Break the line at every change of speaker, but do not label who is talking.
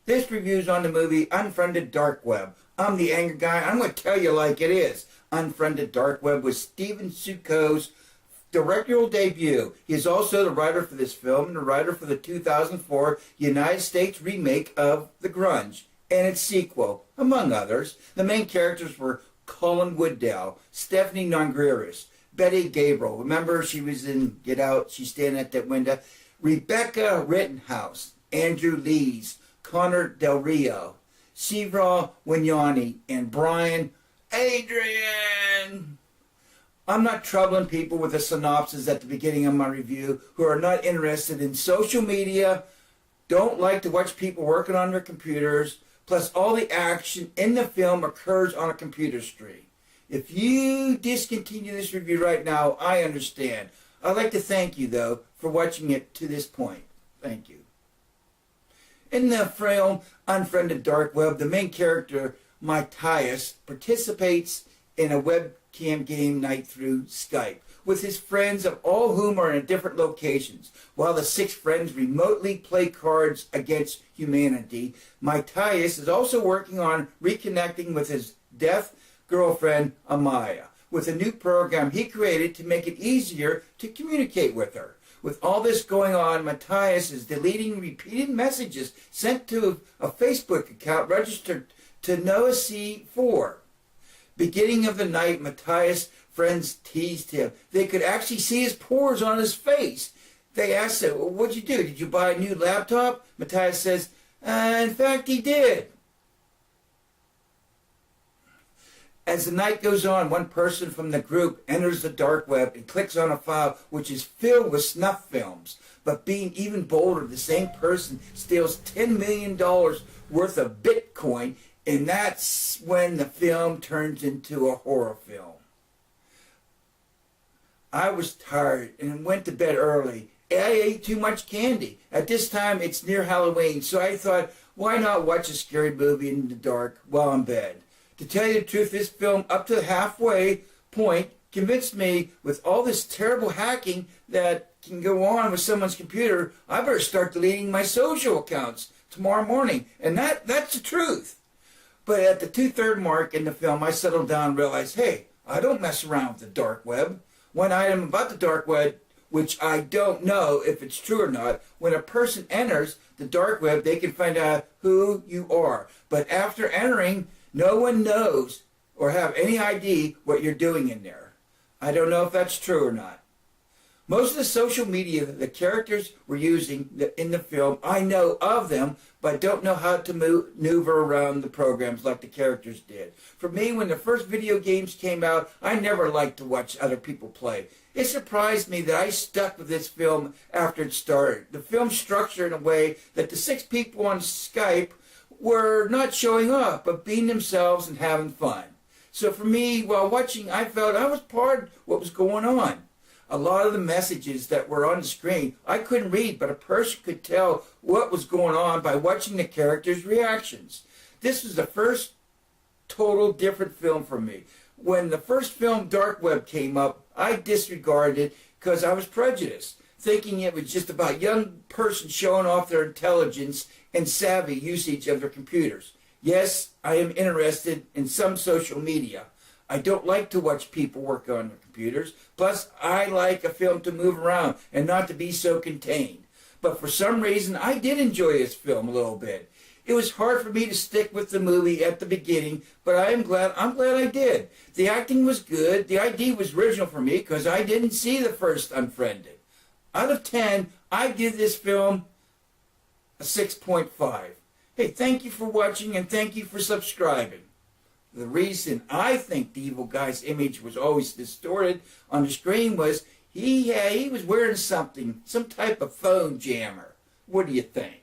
This review's on the movie Unfriended Dark Web. I'm the angry guy. I'm going to tell you like it is. Unfriended Dark Web was Steven Suko's directorial debut. He is also the writer for this film and the writer for the 2004 United States remake of The Grunge and its sequel, among others. The main characters were Colin Wooddale, Stephanie Nongriris, Betty Gabriel. Remember, she was in Get Out. She's standing at that window. Rebecca Rittenhouse, Andrew Lees, Connor Del Rio, Shivra Winyani, and Brian Adrian. I'm not troubling people with a synopsis at the beginning of my review who are not interested in social media, don't like to watch people working on their computers, plus all the action in the film occurs on a computer screen. If you discontinue this review right now, I understand. I'd like to thank you, though, for watching it to this point. Thank you. In the film Unfriended Dark Web, the main character, Matias, participates in a webcam game night through Skype with his friends, of all whom are in different locations. While the 6 friends remotely play cards against humanity, Matias is also working on reconnecting with his deaf girlfriend, Amaya, with a new program he created to make it easier to communicate with her. With all this going on, Matias is deleting repeated messages sent to a Facebook account registered to Noah C4. Beginning of the night, Matias' friends teased him. They could actually see his pores on his face. They asked him, well, what'd you do? Did you buy a new laptop? Matias says, in fact, he did. As the night goes on, one person from the group enters the dark web and clicks on a file which is filled with snuff films. But being even bolder, the same person steals $10 million worth of Bitcoin, and that's when the film turns into a horror film. I was tired and went to bed early. I ate too much candy. At this time, it's near Halloween, so I thought, why not watch a scary movie in the dark while in bed? To tell you the truth, this film, up to the halfway point, convinced me with all this terrible hacking that can go on with someone's computer, I better start deleting my social accounts tomorrow morning. And that's the truth. But at the 2/3 mark in the film, I settled down and realized, hey, I don't mess around with the dark web. One item about the dark web, which I don't know if it's true or not, when a person enters the dark web, they can find out who you are. But after entering, no one knows or have any idea what you're doing in there. I don't know if that's true or not. Most of the social media that the characters were using in the film, I know of them, but don't know how to maneuver around the programs like the characters did. For me, when the first video games came out, I never liked to watch other people play. It surprised me that I stuck with this film after it started. The film structured in a way that the 6 people on Skype were not showing off, but being themselves and having fun. So for me, while watching, I felt I was part of what was going on. A lot of the messages that were on the screen, I couldn't read, but a person could tell what was going on by watching the characters' reactions. This was the first total different film for me. When the first film, Dark Web, came up, I disregarded it because I was prejudiced, thinking it was just about young person showing off their intelligence and savvy usage of their computers. Yes, I am interested in some social media. I don't like to watch people work on their computers. Plus, I like a film to move around and not to be so contained. But for some reason, I did enjoy this film a little bit. It was hard for me to stick with the movie at the beginning, but I'm glad I did. The acting was good. The idea was original for me because I didn't see the first Unfriended. Out of 10, I give this film a 6.5. Hey, thank you for watching and thank you for subscribing. The reason I think the evil guy's image was always distorted on the screen was he was wearing something, some type of phone jammer. What do you think?